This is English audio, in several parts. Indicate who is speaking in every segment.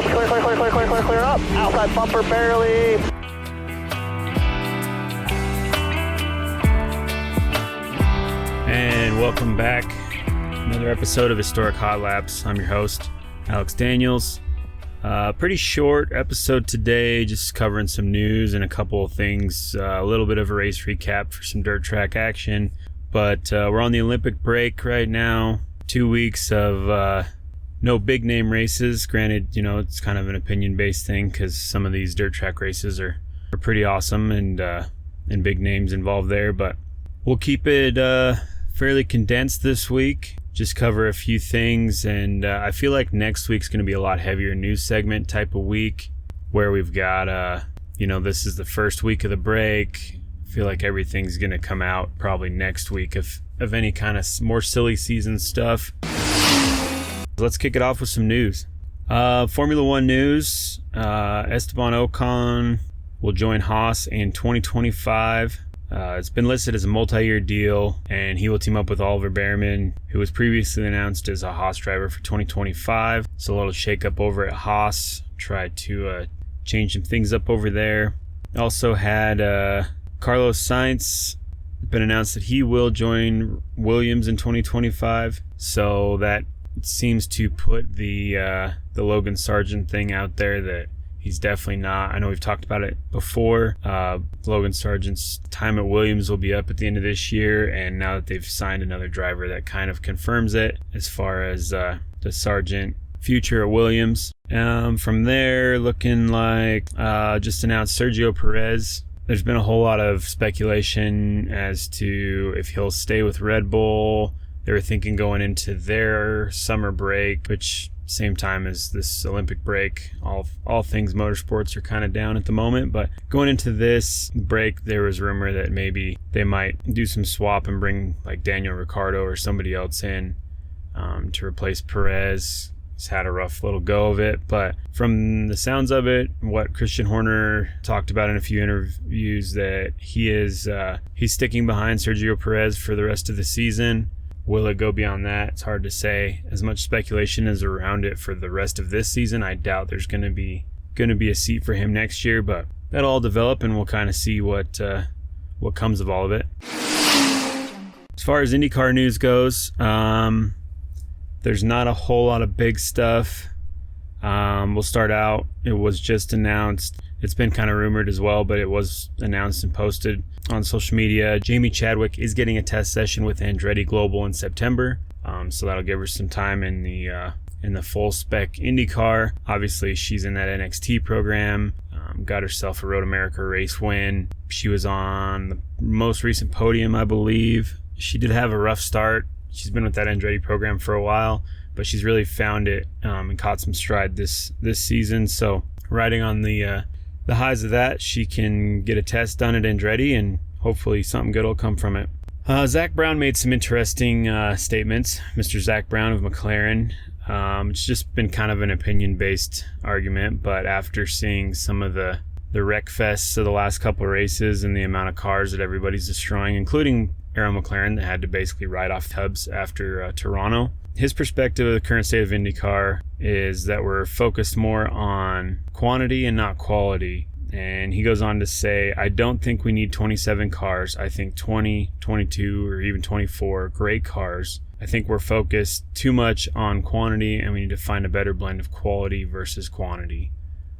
Speaker 1: bumper, clear up. Outside bumper, barely.
Speaker 2: And welcome back. Another episode of Historic Hot Laps. I'm your host, Alex Daniels. Pretty short episode today, just covering some news and a couple of things. A little bit of a race recap for some dirt track action. But we're on the Olympic break right now. 2 weeks of no big name races. Granted, you know, it's kind of an opinion-based thing because some of these dirt track races are pretty awesome and big names involved there. But we'll keep it fairly condensed this week. Just cover a few things, and I feel like next week's going to be a lot heavier news segment type of week where we've got, this is the first week of the break. I feel like everything's going to come out probably next week of any kind of more silly season stuff. Let's kick it off with some news. Formula One news. Esteban Ocon will join Haas in 2025. It's been listed as a multi-year deal, and he will team up with Oliver Behrman, who was previously announced as a Haas driver for 2025. So a little shake-up over at Haas. Try to change some things up over there. Also had Carlos Sainz. Been announced that he will join Williams in 2025. So that seems to put the Logan Sargent thing out there that he's definitely not. I know we've talked about it before. Logan Sargent's time at Williams will be up at the end of this year, and now that they've signed another driver, that kind of confirms it as far as the Sargent future at Williams. From there, looking like just announced Sergio Perez. There's been a whole lot of speculation as to if he'll stay with Red Bull. They were thinking going into their summer break, which same time as this Olympic break. All things motorsports are kind of down at the moment, but going into this break, there was rumor that maybe they might do some swap and bring like Daniel Ricciardo or somebody else in to replace Perez. He's had a rough little go of it, but from the sounds of it, what Christian Horner talked about in a few interviews, that he's sticking behind Sergio Perez for the rest of the season. Will it go beyond that? It's hard to say. As much speculation as around it for the rest of this season. I doubt there's going to be a seat for him next year, but that'll all develop, and we'll kind of see what comes of all of it. As far as IndyCar news goes, there's not a whole lot of big stuff. We'll start out. It was just announced. It's been kind of rumored as well, but it was announced and posted on social media. Jamie Chadwick is getting a test session with Andretti Global in September, so that'll give her some time in the full spec IndyCar. Obviously, she's in that NXT program. Got herself a Road America race win. She was on the most recent podium, I believe. She did have a rough start. She's been with that Andretti program for a while, but she's really found it and caught some stride this season. So riding on the highs of that, she can get a test done at Andretti, and hopefully something good will come from it. Zach Brown made some interesting statements. Mr. Zach Brown of McLaren. It's just been kind of an opinion-based argument, but after seeing some of the wreck fests of the last couple of races and the amount of cars that everybody's destroying, including Arrow McLaren that had to basically ride off tubs after Toronto. His perspective of the current state of IndyCar is that we're focused more on quantity and not quality. And he goes on to say, I don't think we need 27 cars. I think 20, 22, or even 24 great cars. I think we're focused too much on quantity, and we need to find a better blend of quality versus quantity.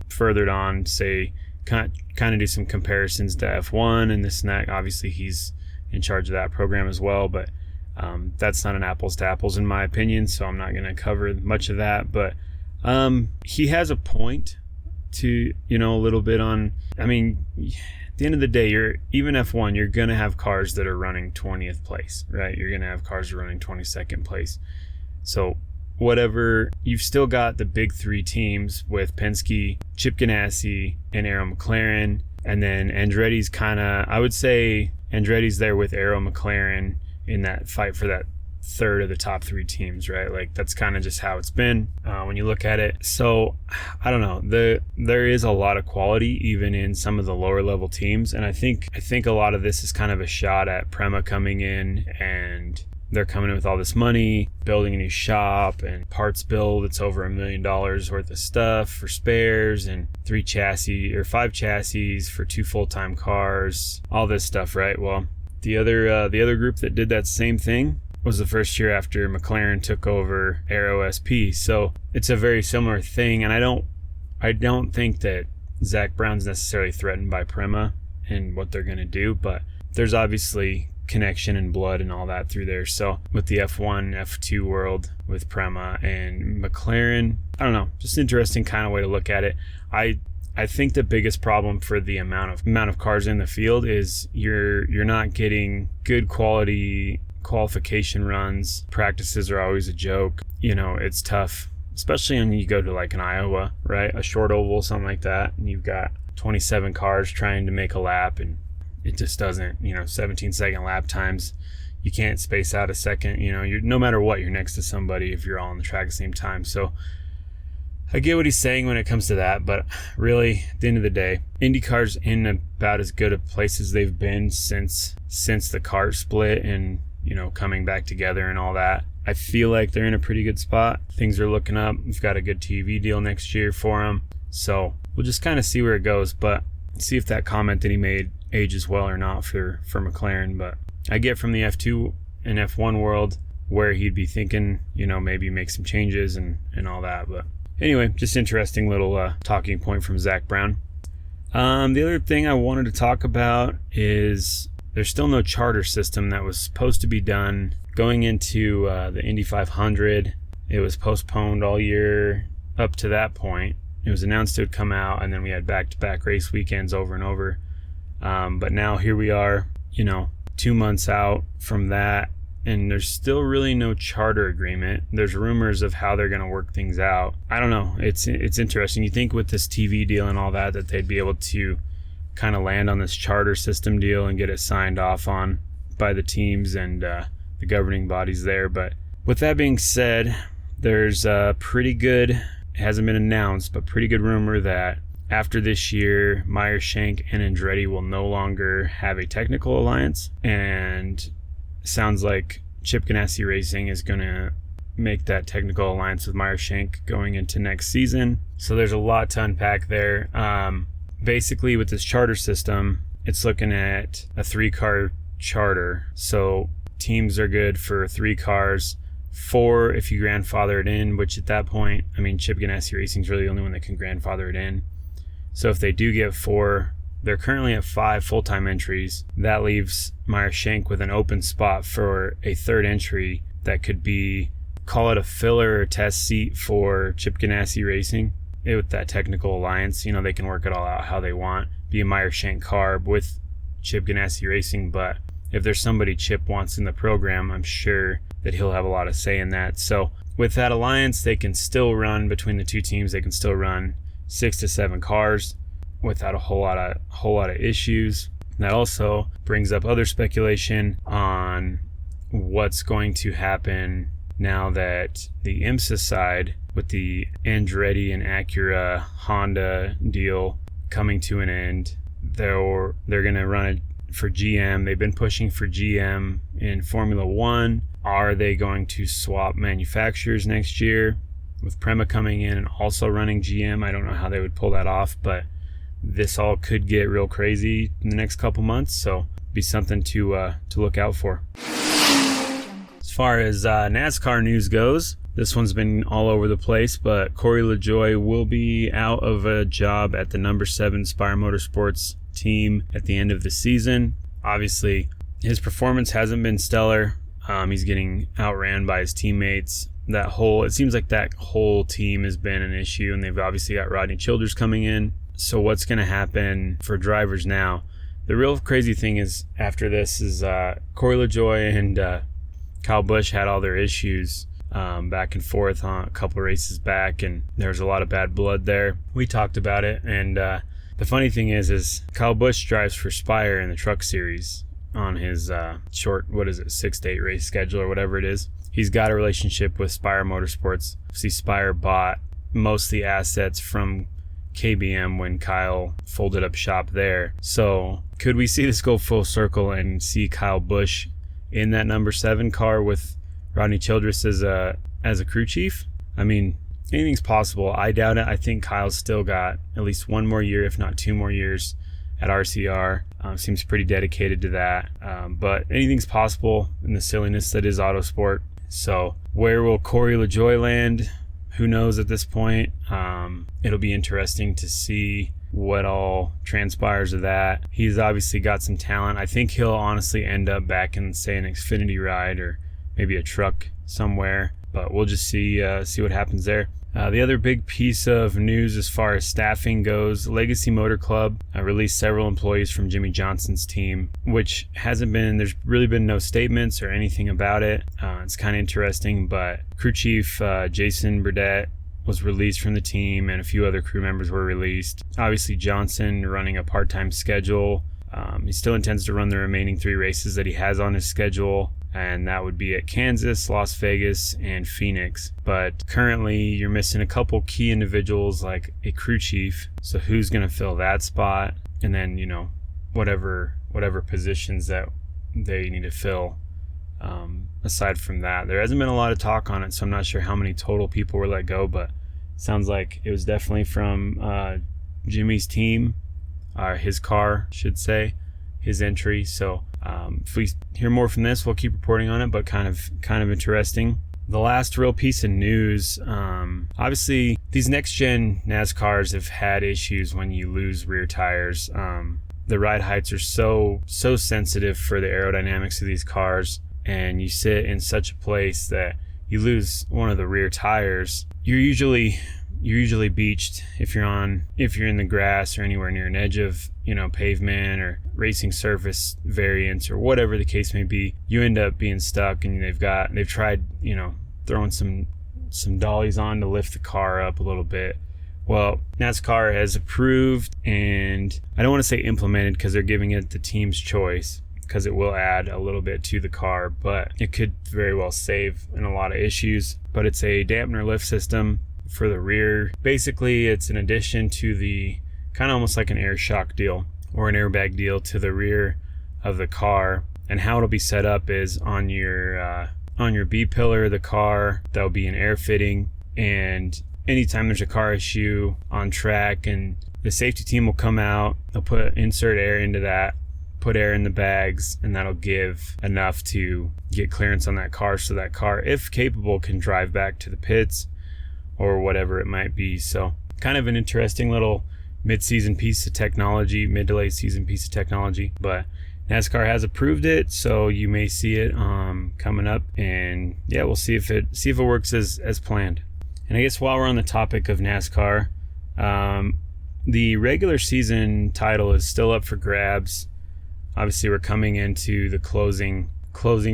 Speaker 2: Furthered on, say, kind of do some comparisons to F1 and this and that. Obviously, he's in charge of that program as well, but that's not an apples to apples in my opinion, so I'm not going to cover much of that. But he has a point to, a little bit on, at the end of the day, even F1, you're going to have cars that are running 20th place, right? You're going to have cars that are running 22nd place. So whatever, you've still got the big three teams with Penske, Chip Ganassi, and Arrow McLaren. And then Andretti's I would say Andretti's there with Arrow McLaren in that fight for that third of the top three teams, right? Like, that's kind of just how it's been when you look at it. So I don't know, there is a lot of quality even in some of the lower level teams, and I think a lot of this is kind of a shot at Prema coming in and they're coming in with all this money, building a new shop and parts build. It's over $1 million worth of stuff for spares and 5 chassis for 2 full-time cars, all this stuff, right? Well, the other group that did that same thing was the first year after McLaren took over Aero SP. So it's a very similar thing, and I don't think that Zach Brown's necessarily threatened by Prema and what they're going to do, but there's obviously connection and blood and all that through there. So with the F1, F2 world with Prema and McLaren, I don't know, just interesting kind of way to look at it. I think the biggest problem for the amount of cars in the field is you're not getting good quality qualification runs. Practices are always a joke. It's tough, especially when you go to like an Iowa, right? A short oval, something like that, and you've got 27 cars trying to make a lap, and it just doesn't, 17-second lap times. You can't space out a second. You're no matter what, you're next to somebody if you're all on the track at the same time. So I get what he's saying when it comes to that, but really, at the end of the day, IndyCar's in about as good a place as they've been since the car split and, coming back together and all that. I feel like they're in a pretty good spot. Things are looking up. We've got a good TV deal next year for them. So we'll just kind of see where it goes, but see if that comment that he made ages well or not for McLaren. But I get from the F2 and F1 world where he'd be thinking, maybe make some changes and all that. But anyway, just interesting little talking point from Zach Brown. The other thing I wanted to talk about is there's still no charter system that was supposed to be done going into the Indy 500. It was postponed all year up to that point. It was announced it would come out, and then we had back-to-back race weekends over and over. But now here we are, 2 months out from that, and there's still really no charter agreement. There's rumors of how they're going to work things out. I don't know. It's interesting. You think with this TV deal and all that they'd be able to kind of land on this charter system deal and get it signed off on by the teams and the governing bodies there. But with that being said, there's a pretty good, it hasn't been announced, but pretty good rumor that after this year, Meyer Shank and Andretti will no longer have a technical alliance, and sounds like Chip Ganassi Racing is going to make that technical alliance with Meyer Shank going into next season. So there's a lot to unpack there. Basically, with this charter system, it's looking at a 3-car charter. So teams are good for 3 cars, 4 if you grandfather it in, which at that point, Chip Ganassi Racing is really the only one that can grandfather it in. So if they do get 4, they're currently at 5 full-time entries. That leaves Meyer Shank with an open spot for a 3rd entry that could be, call it a filler or test seat for Chip Ganassi Racing. With that technical alliance, they can work it all out how they want. Be a Meyer Shank car with Chip Ganassi Racing, but if there's somebody Chip wants in the program, I'm sure that he'll have a lot of say in that. So with that alliance, they can still run between the two teams. They can still run 6 to 7 cars without a whole lot of issues. That also brings up other speculation on what's going to happen now that the IMSA side with the Andretti and Acura Honda deal coming to an end. They're going to run it for GM. They've been pushing for GM in Formula One. Are they going to swap manufacturers next year with Prema coming in and also running GM? I don't know how they would pull that off, but this all could get real crazy in the next couple months, so be something to look out for. As far as NASCAR news goes, this one's been all over the place, but Corey LaJoie will be out of a job at the number 7 Spire Motorsports team at the end of the season. Obviously, his performance hasn't been stellar. He's getting outran by his teammates. It seems like that whole team has been an issue, and they've obviously got Rodney Childers coming in. So what's going to happen for drivers now? The real crazy thing is after this is Corey LaJoie and Kyle Busch had all their issues back and forth on a couple of races back, and there was a lot of bad blood there. We talked about it, and the funny thing is Kyle Busch drives for Spire in the Truck Series on his short, 6 to 8 race schedule or whatever it is. He's got a relationship with Spire Motorsports. See, Spire bought most of the assets from KBM when Kyle folded up shop there. So could we see this go full circle and see Kyle Busch in that number 7 car with Rodney Childress as a crew chief. I mean, anything's possible. I doubt it. I think Kyle's still got at least one more year, if not 2 more years at RCR. Seems pretty dedicated to that. But anything's possible in the silliness that is autosport. So where will Corey LaJoie land? Who knows at this point? It'll be interesting to see what all transpires of that. He's obviously got some talent. I think he'll honestly end up back in, say, an Xfinity ride or maybe a truck somewhere, but we'll just see what happens there. The other big piece of news as far as staffing goes, Legacy Motor Club released several employees from Jimmy Johnson's team, which there's really been no statements or anything about it. It's kind of interesting, but crew chief Jason Burdett was released from the team, and a few other crew members were released. Obviously, Johnson running a part-time schedule. He still intends to run the remaining 3 races that he has on his schedule, and that would be at Kansas, Las Vegas, and Phoenix. But currently, you're missing a couple key individuals like a crew chief. So who's going to fill that spot? And then, whatever positions that they need to fill. Aside from that, there hasn't been a lot of talk on it, so I'm not sure how many total people were let go, but sounds like it was definitely from Jimmy's team, or his car, should say, his entry. So if we hear more from this, we'll keep reporting on it, but kind of interesting. The last real piece of news, obviously these next gen NASCARs have had issues when you lose rear tires. The ride heights are so sensitive for the aerodynamics of these cars, and you sit in such a place that you lose one of the rear tires, you're usually beached if you're in the grass or anywhere near an edge of pavement or racing surface variants or whatever the case may be. You end up being stuck, and they've tried throwing some dollies on to lift the car up a little bit. Well, NASCAR has approved, and I don't want to say implemented because they're giving it the team's choice, because it will add a little bit to the car, but it could very well save in a lot of issues. But it's a dampener lift system for the rear. Basically, it's an addition to the kind of almost like an air shock deal or an airbag deal to the rear of the car. And how it'll be set up is on your B pillar of the car, that'll be an air fitting, and anytime there's a car issue on track, and the safety team will come out, they'll insert air into that, put air in the bags, and that'll give enough to get clearance on that car, so that car, if capable, can drive back to the pits or whatever it might be. So kind of an interesting little mid to late season piece of technology, but NASCAR has approved it, so you may see it coming up, and yeah, we'll see if it works as planned. And I guess while we're on the topic of NASCAR, the regular season title is still up for grabs. Obviously, we're coming into the closing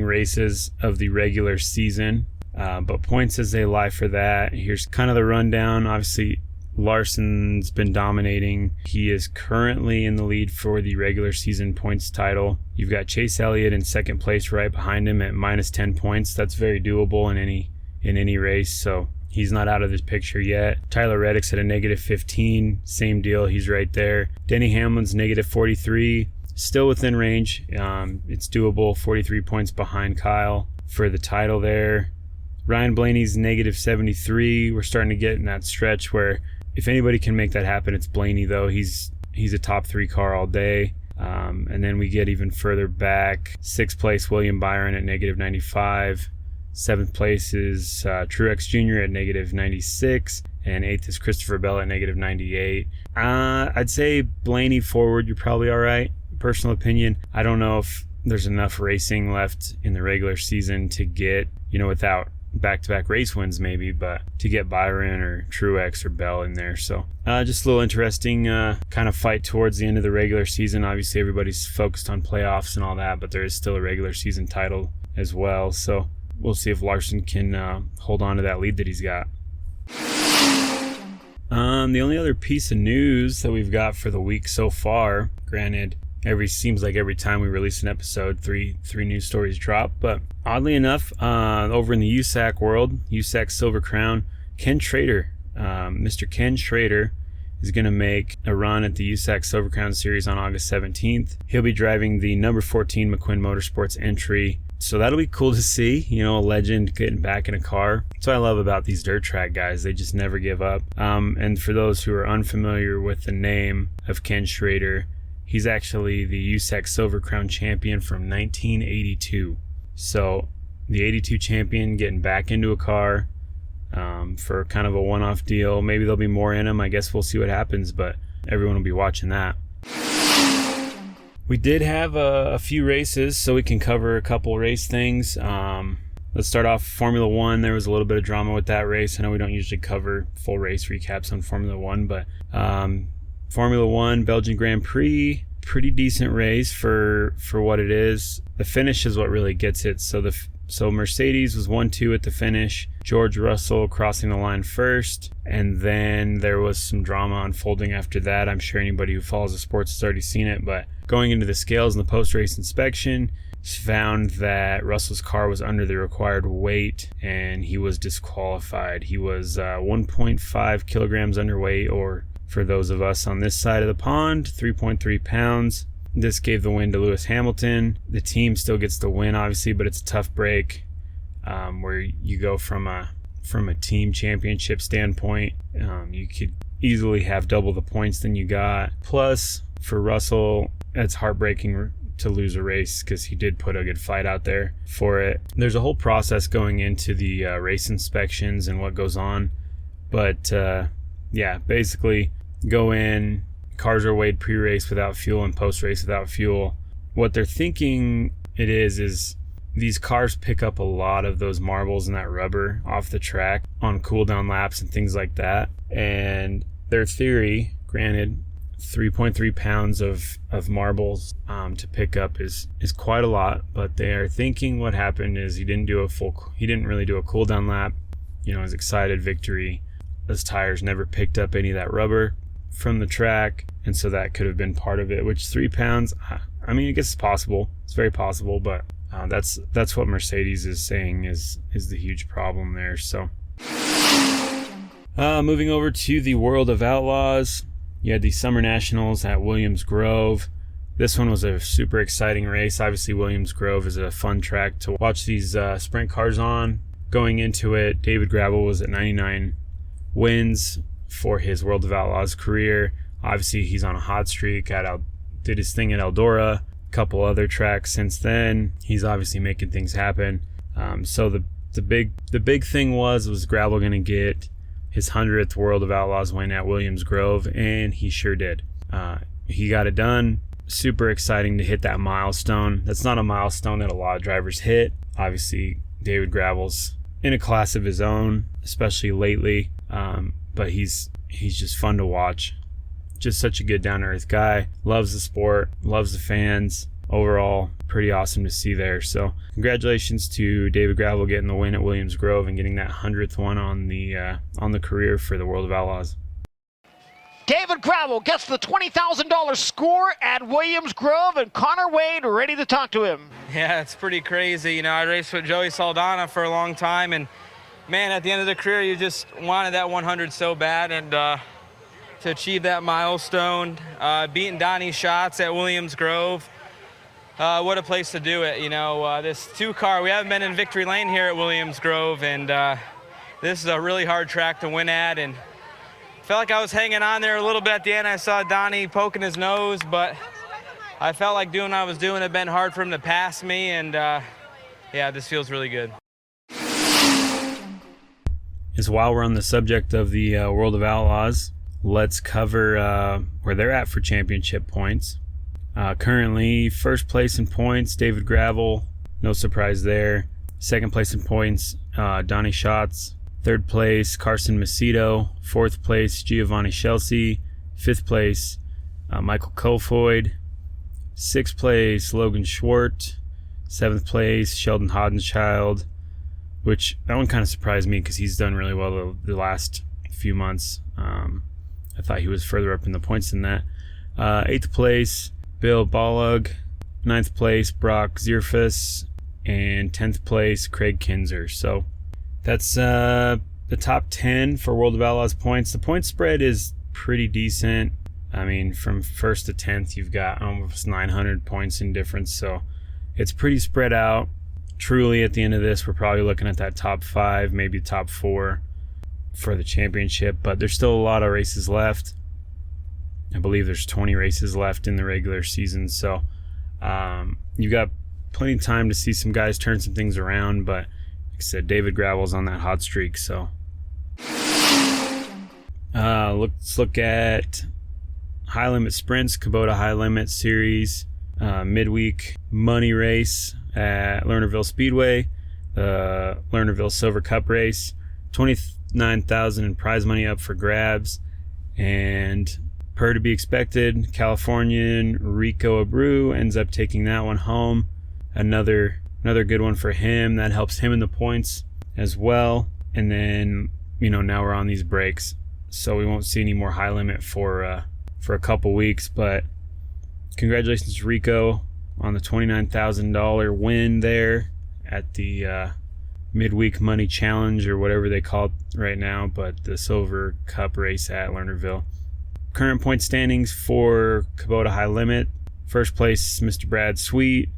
Speaker 2: races of the regular season, but points as they lie for that. Here's kind of the rundown. Obviously, Larson's been dominating. He is currently in the lead for the regular season points title. You've got Chase Elliott in second place right behind him at minus 10 points. That's very doable in any race, so he's not out of this picture yet. Tyler Reddick's at a negative 15. Same deal. He's right there. Denny Hamlin's negative 43. Still within range. It's doable. 43 points behind Kyle for the title there. Ryan Blaney's negative 73. We're starting to get in that stretch where if anybody can make that happen, it's Blaney, though. He's a top 3 car all day. And then we get even further back. 6th place, William Byron at negative 95. 7th place is Truex Jr. at negative 96. And 8th is Christopher Bell at negative 98. I'd say Blaney forward, you're probably all right. Personal opinion. I don't know if there's enough racing left in the regular season to get, without back-to-back race wins maybe, but to get Byron or Truex or Bell in there. So just a little interesting kind of fight towards the end of the regular season. Obviously, everybody's focused on playoffs and all that, but there is still a regular season title as well. So we'll see if Larson can hold on to that lead that he's got. The only other piece of news that we've got for the week so far, granted, seems like every time we release an episode, three news stories drop. But oddly enough, over in the USAC world, USAC Silver Crown, Ken Schrader, Mr. Ken Schrader, is going to make a run at the USAC Silver Crown Series on August 17th. He'll be driving the number 14 McQuinn Motorsports entry So that'll be cool to see, a legend getting back in a car. That's what I love about these dirt track guys. They just never give up. And for those who are unfamiliar with the name of Ken Schrader, he's actually the USAC Silver Crown champion from 1982. So the 82 champion getting back into a car for kind of a one-off deal. Maybe there'll be more in them. I guess we'll see what happens, but everyone will be watching that. We did have a few races, so we can cover a couple race things. Let's start off Formula One. There was a little bit of drama with that race. I know we don't usually cover full race recaps on Formula One, but Formula One Belgian Grand Prix, pretty decent race for what it is. The finish is what really gets it. So Mercedes was 1-2 at the finish. George Russell crossing the line first, and then there was some drama unfolding after that. I'm sure anybody who follows the sports has already seen it, but going into the scales in the post-race inspection, found that Russell's car was under the required weight and he was disqualified. He was 1.5 kilograms underweight, or for those of us on this side of the pond, 3.3 pounds. This gave the win to Lewis Hamilton. The team still gets the win, obviously, but it's a tough break where you go from a team championship standpoint. You could easily have double the points than you got. Plus, for Russell, it's heartbreaking to lose a race because he did put a good fight out there for it. There's a whole process going into the race inspections and what goes on. But basically go in, cars are weighed pre-race without fuel and post-race without fuel. What they're thinking it is these cars pick up a lot of those marbles and that rubber off the track on cool down laps and things like that. And their theory, granted, 3.3 pounds of marbles to pick up is quite a lot, but they are thinking what happened is he didn't really do a cool down lap. His excited victory, his tires never picked up any of that rubber from the track, and so that could have been part of it. Which 3 pounds, I guess it's possible. It's very possible, but that's what Mercedes is saying is the huge problem there. So moving over to the World of Outlaws, you had the Summer Nationals at Williams Grove. This one was a super exciting race. Obviously, Williams Grove is a fun track to watch these sprint cars on. Going into it, David Gravel was at 99 wins for his World of Outlaws career. Obviously, he's on a hot streak. Did his thing at Eldora, a couple other tracks since then. He's obviously making things happen. So the big thing was Gravel going to get his 100th World of Outlaws win at Williams Grove, and he sure did. He got it done. Super exciting to hit that milestone. That's not a milestone that a lot of drivers hit. Obviously, David Gravel's in a class of his own, especially lately. But he's just fun to watch. Just such a good down-to-earth guy. Loves the sport, loves the fans. Overall, pretty awesome to see there. So congratulations to David Gravel getting the win at Williams Grove and getting that 100th one on the career for the World of Outlaws.
Speaker 3: David Gravel gets the $20,000 score at Williams Grove, and Connor Wade ready to talk to him.
Speaker 4: Yeah, it's pretty crazy. I raced with Joey Saldana for a long time, and man, at the end of the career, you just wanted that 100 so bad, and to achieve that milestone, beating Donnie Schatz at Williams Grove, what a place to do it. This two-car, we haven't been in victory lane here at Williams Grove, and this is a really hard track to win at, and felt like I was hanging on there a little bit at the end. I saw Donnie poking his nose, but I felt like doing what I was doing had been hard for him to pass me, and this feels really good.
Speaker 2: While we're on the subject of the World of Outlaws, let's cover where they're at for championship points. Currently, first place in points, David Gravel, no surprise there. Second place in points, Donnie Schatz. Third place, Carson Macedo. Fourth place, Giovanni Chelsea. Fifth place, Michael Kofoid. Sixth place, Logan Schwartz. Seventh place, Sheldon Hodenschild, which that one kind of surprised me because he's done really well the last few months. I thought he was further up in the points than that. Eighth place, Bill Balog. Ninth place, Brock Zierfus. And 10th place, Craig Kinzer. So that's the top 10 for World of Outlaws points. The point spread is pretty decent. From 1st to 10th, you've got almost 900 points in difference. So it's pretty spread out. truly at the end of this, we're probably looking at that top 5, maybe top 4 for the championship, but there's still a lot of races left. I believe there's 20 races left in the regular season, so you've got plenty of time to see some guys turn some things around, but like I said, David Gravel's on that hot streak, so let's look at high limit sprints, Kubota High Limit Series midweek money race at Lernerville Speedway, the Lernerville Silver Cup race, $29,000 in prize money up for grabs, and per to be expected, Californian Rico Abreu ends up taking that one home. Another good one for him. That helps him in the points as well. And then, now we're on these breaks, so we won't see any more high limit for a couple weeks. But congratulations to Rico on the $29,000 win there at the midweek money challenge, or whatever they call it right now, but the Silver Cup race at Lernerville. Current point standings for Kubota High Limit: first place, Mr. Brad Sweet;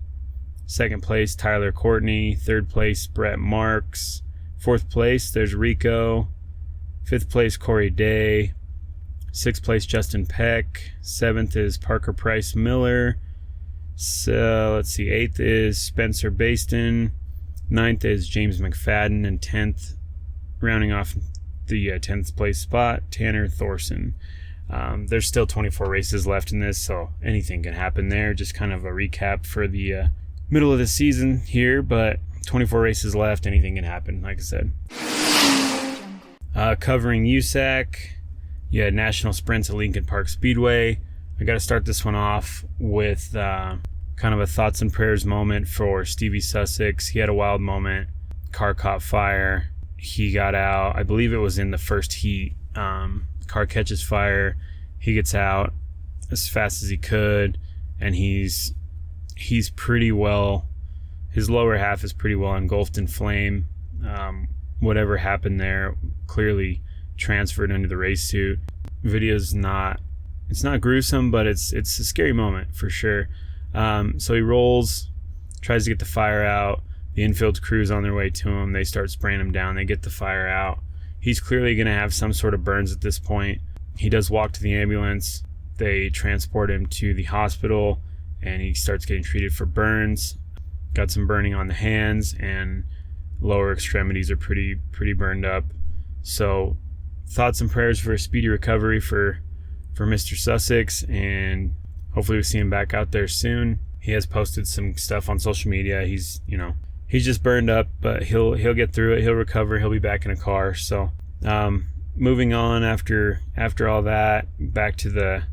Speaker 2: second place, Tyler Courtney; third place, Brett Marks; fourth place, there's Rico; fifth place, Corey Day; sixth place, Justin Peck; seventh is Parker Price Miller; so let's see, eighth is Spencer Baston; ninth is James McFadden; and 10th, rounding off the 10th place spot, Tanner Thorson. There's still 24 races left in this, so anything can happen there. Just kind of a recap for the middle of the season here, but 24 races left, anything can happen, like I said. Covering USAC, you had national sprints at Lincoln Park Speedway. I got to start this one off with kind of a thoughts and prayers moment for Stevie Sussex. He had a wild moment. Car caught fire. He got out. I believe it was in the first heat. Car catches fire. He gets out as fast as he could, and he's pretty well, his lower half is pretty well engulfed in flame. Whatever happened there clearly transferred into the race suit. Video's not gruesome, but it's a scary moment for sure. So he rolls, tries to get the fire out. The infield crew's on their way to him. They start spraying him down. They get the fire out. He's clearly going to have some sort of burns at this point. He does walk to the ambulance. They transport him to the hospital, and he starts getting treated for burns. Got some burning on the hands, and lower extremities are pretty burned up. So thoughts and prayers for a speedy recovery for Mr. Sussex, and hopefully we see him back out there soon. He has posted some stuff on social media. He's just burned up, but he'll get through it. He'll recover. He'll be back in a car. So moving on after all that, back to the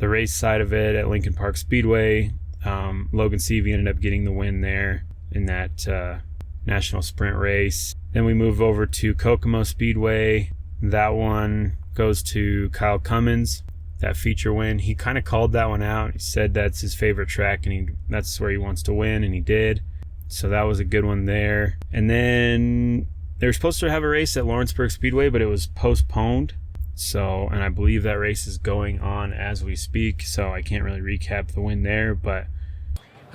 Speaker 2: race side of it at Lincoln Park Speedway. Logan Seavey ended up getting the win there in that national sprint race. Then we move over to Kokomo Speedway. That one goes to Kyle Cummins, that feature win. He kind of called that one out. He said that's his favorite track, and that's where he wants to win, and he did. So that was a good one there. And then they were supposed to have a race at Lawrenceburg Speedway, but it was postponed. So, and I believe that race is going on as we speak, so I can't really recap the win there, but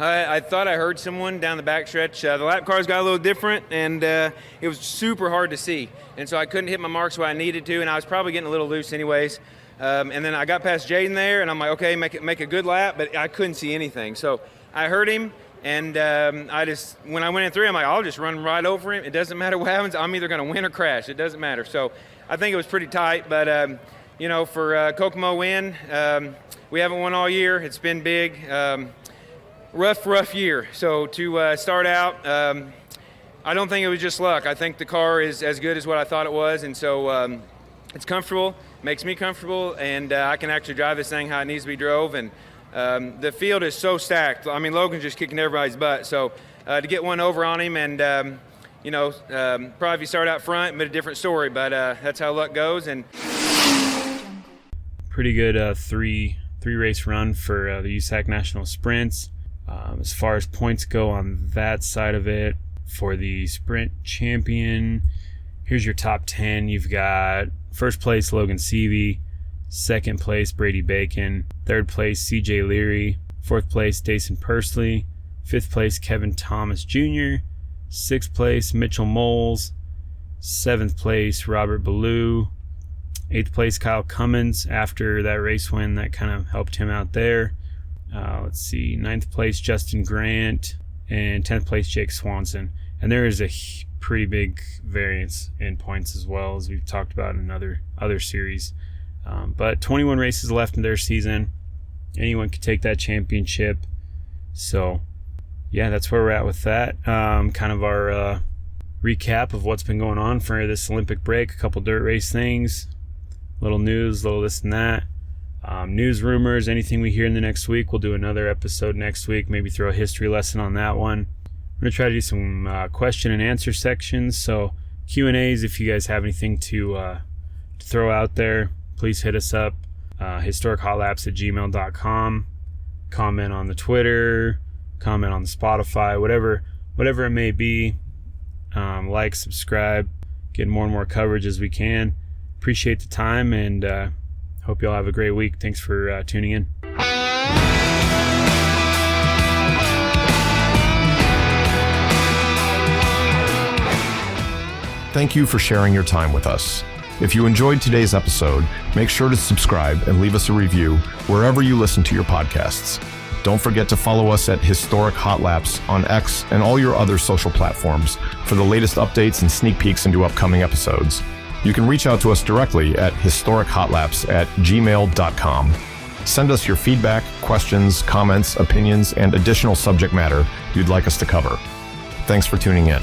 Speaker 5: I thought I heard someone down the backstretch. The lap cars got a little different, and it was super hard to see. And so I couldn't hit my marks where I needed to, and I was probably getting a little loose anyways. And then I got past Jaden there, and I'm like, okay, make a good lap, but I couldn't see anything. So I heard him, and when I went in through, I'm like, I'll just run right over him. It doesn't matter what happens. I'm either going to win or crash. It doesn't matter. So I think it was pretty tight, but, for Kokomo win, we haven't won all year. It's been big. Rough year. So to start out, I don't think it was just luck. I think the car is as good as what I thought it was, and so it's comfortable, makes me comfortable, and I can actually drive this thing how it needs to be drove. And the field is so stacked. I mean, Logan's just kicking everybody's butt. So to get one over on him, and probably if you start out front, but a different story. But that's how luck goes. And
Speaker 2: pretty good three race run for the USAC National Sprints. As far as points go on that side of it, for the sprint champion, here's your top 10. You've got first place Logan Seavey, second place Brady Bacon, third place CJ Leary, fourth place Dayson Pursley, fifth place Kevin Thomas Jr., 6th place, Mitchell Moles. 7th place, Robert Ballou. 8th place, Kyle Cummins. After that race win, that kind of helped him out there. Let's see, 9th place, Justin Grant. And 10th place, Jake Swanson. And there is a pretty big variance in points as well, as we've talked about in other series. But 21 races left in their season. Anyone could take that championship. So, yeah, that's where we're at with that. Kind of our recap of what's been going on for this Olympic break. A couple dirt race things, little news, little this and that. News, rumors, anything we hear in the next week. We'll do another episode next week, maybe throw a history lesson on that one. I'm going to try to do some question and answer sections. So Q&As, if you guys have anything to throw out there, please hit us up. historichotlapse@gmail.com. Comment on the Twitter, comment on the Spotify, whatever it may be. Like, subscribe, get more and more coverage as we can. Appreciate the time, and hope you all have a great week. Thanks for tuning in.
Speaker 6: Thank you for sharing your time with us. If you enjoyed today's episode, make sure to subscribe and leave us a review wherever you listen to your podcasts. Don't forget to follow us at Historic Hot Laps on X and all your other social platforms for the latest updates and sneak peeks into upcoming episodes. You can reach out to us directly at historichotlapse@gmail.com. Send us your feedback, questions, comments, opinions, and additional subject matter you'd like us to cover. Thanks for tuning in.